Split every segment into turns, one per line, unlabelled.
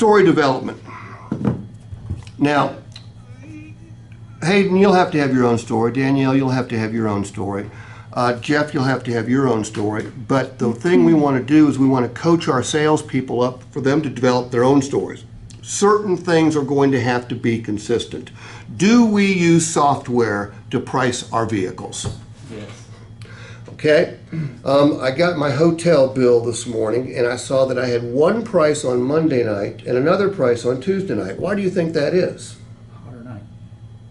story development. Now, Hayden, you'll have to have your own story. Danielle, you'll have to have your own story. Jeff, you'll have to have your own story. But the thing we want to do is we want to coach our salespeople up for them to develop their own stories. Certain things are going to have to be consistent. Do we use software to price our vehicles?
Yes.
Okay. I got my hotel bill this morning and I saw that I had one price on Monday night and another price on Tuesday night. Why do you think that is?
Harder night.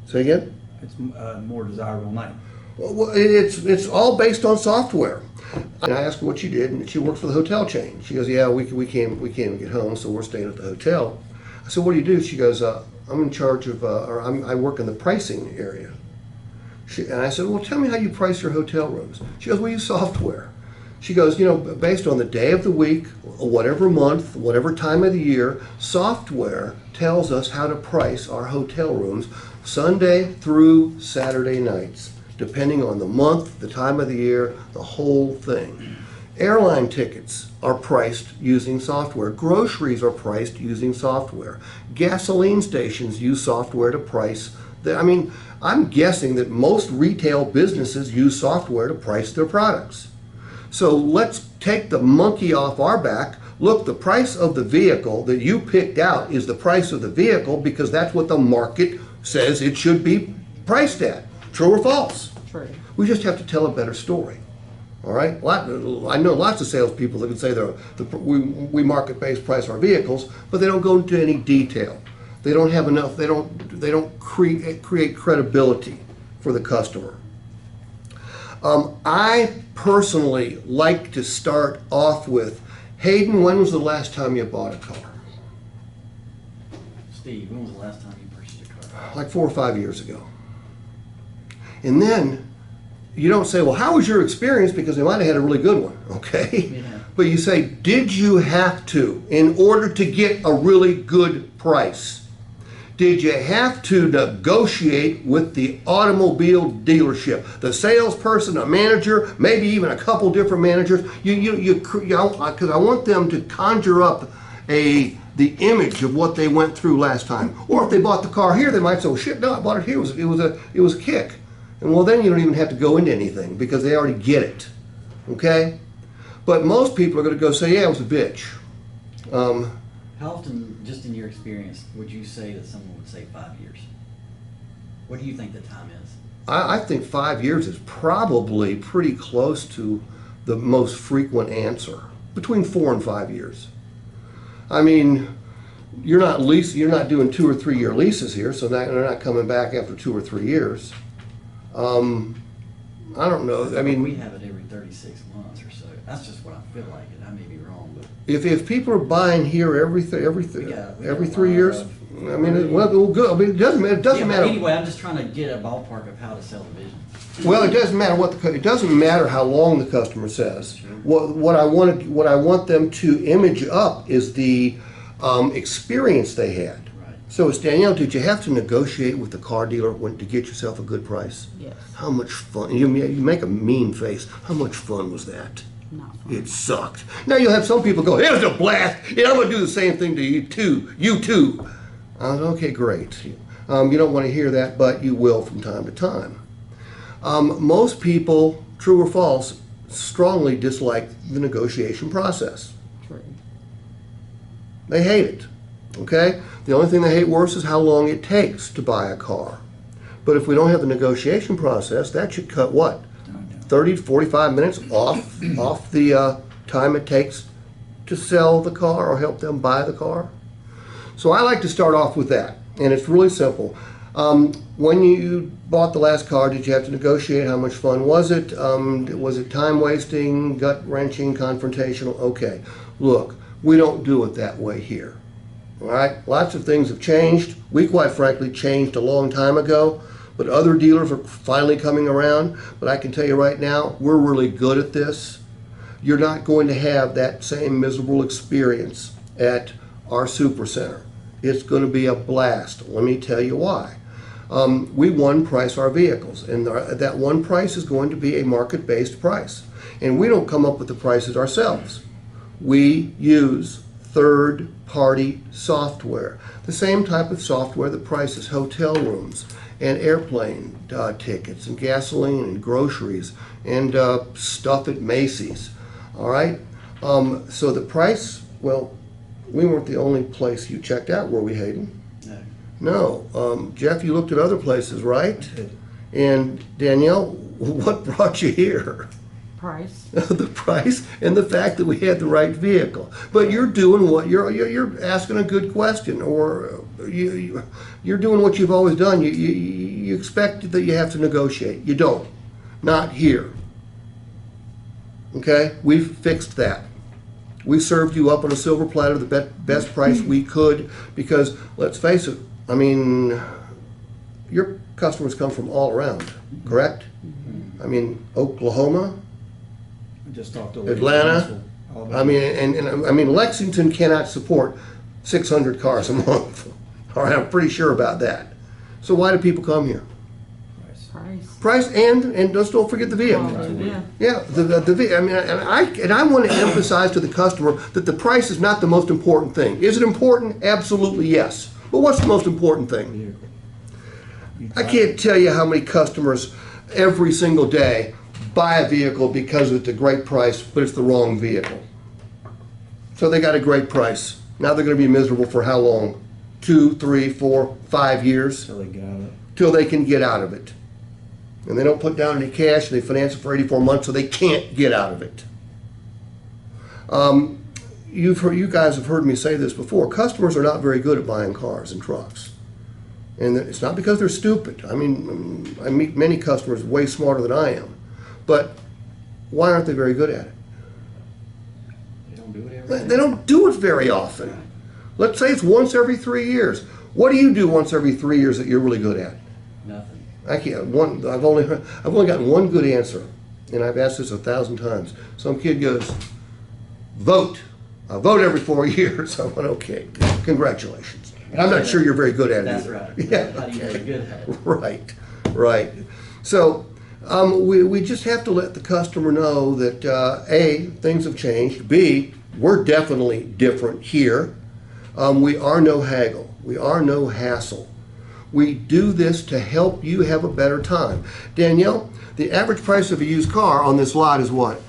Say again?
It's a more desirable night.
Well, it's all based on software. And I asked her what she did, and she works for the hotel chain. She goes, yeah, we can't get home, so we're staying at the hotel. I said, what do you do? She goes, I'm in charge of, I work in the pricing area. And I said, well, tell me how you price your hotel rooms. She goes, we use software. She goes, you know, based on the day of the week, whatever month, whatever time of the year, software tells us how to price our hotel rooms Sunday through Saturday nights, depending on the month, the time of the year, the whole thing. Airline tickets are priced using software. Groceries are priced using software. Gasoline stations use software to price. I mean, I'm guessing that most retail businesses use software to price their products. So let's take the monkey off our back. Look, the price of the vehicle that you picked out is the price of the vehicle because that's what the market says it should be priced at. True or false?
True.
We just have to tell a better story. All right? I know lots of salespeople that can say we market-based price our vehicles, but they don't go into any detail. They don't have enough. They don't create credibility for the customer. I personally like to start off with, Hayden, when was the last time you bought a car?
Steve, when was the last time you purchased a car?
Like 4 or 5 years ago. And then you don't say, well, how was your experience? Because they might have had a really good one, okay?
Yeah.
But you say, did you have to, in order to get a really good price, did you have to negotiate with the automobile dealership, the salesperson, a manager, maybe even a couple different managers? Because I want them to conjure up the image of what they went through last time. Or if they bought the car here, they might say, well, shit, no, I bought it here. It was a kick. And well, then you don't even have to go into anything because they already get it, okay? But most people are going to go say, yeah, it was a bitch.
How often, just in your experience, would you say that someone would say 5 years? What do you think the time is?
I think 5 years is probably pretty close to the most frequent answer, between 4 and 5 years. I mean, you're not doing 2 or 3 year leases here, so they're not coming back after 2 or 3 years. I don't know. I mean,
we have it every 36 months or so. That's just what I feel like, and I may be wrong, but
if people are buying here every 3 years, I mean, well, good. I mean, it doesn't matter. It doesn't matter.
Anyway, I'm just trying to get a ballpark of how to sell the vision.
Well, it doesn't matter it doesn't matter how long the customer says.
Sure.
What I want them to image up is the experience they had.
Right.
So, Danielle, did you have to negotiate with the car dealer to get yourself a good price?
Yes.
How much fun? You make a mean face. How much fun was that?
Not fun.
It sucked. Now you'll have some people go, it was a blast. Yeah, I'm going to do the same thing to you too. You too. Okay, great. You don't want to hear that, but you will from time to time. Most people, true or false, strongly dislike the negotiation process.
True.
They hate it. Okay? The only thing they hate worse is how long it takes to buy a car. But if we don't have the negotiation process, that should cut what? 30 to 45 minutes off the time it takes to sell the car or help them buy the car. So I like to start off with that, and it's really simple. When you bought the last car, did you have to negotiate? How much fun was it? Was it time wasting, gut wrenching, confrontational? Okay, look, we don't do it that way here. All right, lots of things have changed. We quite frankly changed a long time ago. But other dealers are finally coming around. But I can tell you right now, we're really good at this. You're not going to have that same miserable experience at our super center. It's going to be a blast. Let me tell you why. We one price our vehicles, and that one price is going to be a market-based price. And we don't come up with the prices ourselves. We use third-party software. The same type of software that prices hotel rooms and airplane tickets and gasoline and groceries and stuff at Macy's. All right? So the price, well, we weren't the only place you checked out, were we, Hayden? No. Jeff, you looked at other places, right? And Danielle, what brought you here?
Price.
The price and the fact that we had the right vehicle. But you're doing what you're asking a good question, or you're doing what you've always done. You expect that you have to negotiate. You don't. Not here. Okay? We've fixed that. We served you up on a silver platter the best price we could, because let's face it, I mean, your customers come from all around, correct? I mean, Oklahoma,
Just talked to
Atlanta. I mean, and I mean, Lexington cannot support 600 cars a month. All right, I'm pretty sure about that. So why do people come here?
Price.
Price and just don't forget the vehicle.
Yeah.
Yeah, I mean, and I want to emphasize to the customer that the price is not the most important thing. Is it important? Absolutely yes. But what's the most important thing? I can't tell you how many customers every single day buy a vehicle because it's a great price, but it's the wrong vehicle. So they got a great price. Now they're going to be miserable for how long? 2, 3, 4, 5 years?
Till they get out of it.
Till they can get out of it. And they don't put down any cash, and they finance it for 84 months, so they can't get out of it. You guys have heard me say this before. Customers are not very good at buying cars and trucks. And it's not because they're stupid. I mean, I meet many customers way smarter than I am. But why aren't they very good at it?
They don't do it every day.
They don't do it very often. Let's say it's once every 3 years. What do you do once every 3 years that you're really good at?
Nothing.
I can't. I've only gotten one good answer, and I've asked this 1,000 times. Some kid goes, "Vote. I vote every 4 years." I went, "Okay, congratulations." And I'm not sure you're very good at it
That's
either.
right.
Yeah.
How do you get good at it?
Right. So we just have to let the customer know that A, things have changed. B, we're definitely different here. We are no haggle. We are no hassle. We do this to help you have a better time. Danielle, the average price of a used car on this lot is what?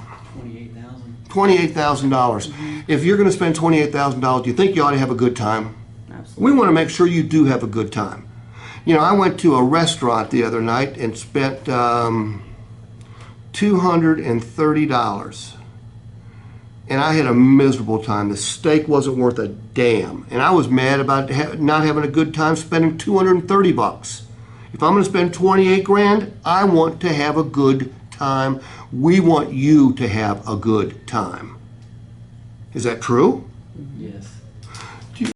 $28,000.
$28,000. If you're going to spend $28,000, do you think you ought to have a good time?
Absolutely.
We want to make sure you do have a good time. You know, I went to a restaurant the other night and spent $230. And I had a miserable time. The steak wasn't worth a damn. And I was mad about not having a good time spending $230. If I'm going to spend 28 grand, I want to have a good time. We want you to have a good time. Is that true?
Yes.